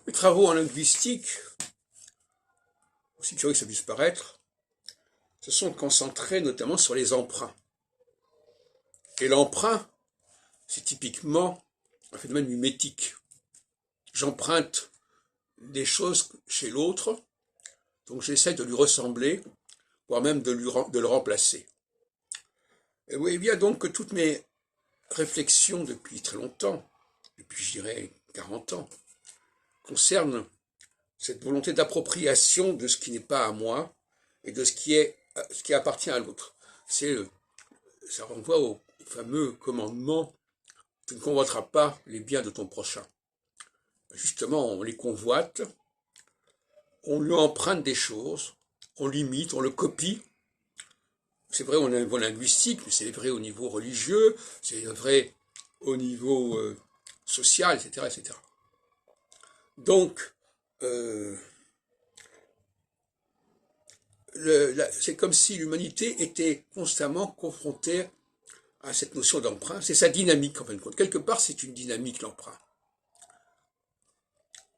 Les travaux en linguistique, aussi curieux que ça puisse paraître, se sont concentrés notamment sur les emprunts. Et l'emprunt, c'est typiquement un phénomène mimétique. J'emprunte des choses chez l'autre, donc j'essaie de lui ressembler, voire même de le remplacer. Et vous voyez bien donc que toutes mes réflexions depuis très longtemps, depuis je dirais 40 ans, concernent cette volonté d'appropriation de ce qui n'est pas à moi et de ce qui appartient à l'autre. Ça renvoie au fameux commandement « Tu ne convoiteras pas les biens de ton prochain ». Justement, on les convoite, on lui emprunte des choses, on l'imite, on le copie. C'est vrai au niveau linguistique, mais c'est vrai au niveau religieux, c'est vrai au niveau social, etc., etc. Donc, c'est comme si l'humanité était constamment confrontée à cette notion d'emprunt. C'est sa dynamique, en fin de compte. Quelque part, c'est une dynamique, l'emprunt.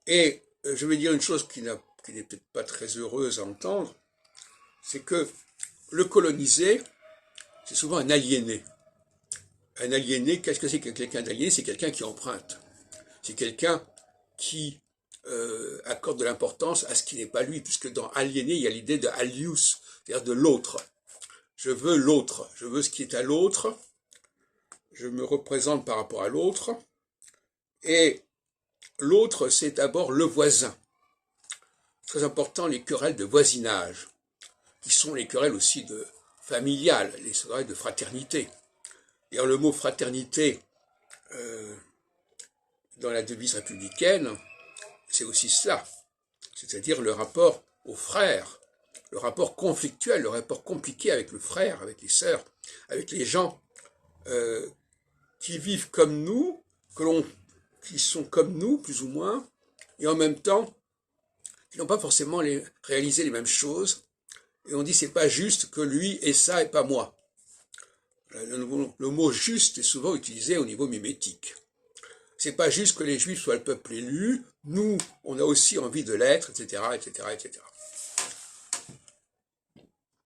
Et je vais dire une chose qui n'est peut-être pas très heureuse à entendre, c'est que le colonisé, c'est souvent un aliéné. Un aliéné, qu'est-ce que c'est que quelqu'un d'aliéné? C'est quelqu'un qui emprunte. C'est quelqu'un qui accorde de l'importance à ce qui n'est pas lui, puisque dans aliéné, il y a l'idée de alius, c'est-à-dire de l'autre. Je veux l'autre, je veux ce qui est à l'autre, je me représente par rapport à l'autre, et l'autre, c'est d'abord le voisin. Très important, les querelles de voisinage, qui sont les querelles aussi familiales, les querelles de fraternité. D'ailleurs, le mot fraternité, dans la devise républicaine, c'est aussi cela, c'est-à-dire le rapport aux frères, le rapport conflictuel, le rapport compliqué avec le frère, avec les sœurs, avec les gens qui vivent comme nous, qui sont comme nous, plus ou moins, et en même temps, qui n'ont pas forcément réalisé les mêmes choses, et on dit c'est pas juste que lui ait ça et pas moi. Le mot juste est souvent utilisé au niveau mimétique. C'est pas juste que les Juifs soient le peuple élu, nous, on a aussi envie de l'être, etc., etc., etc.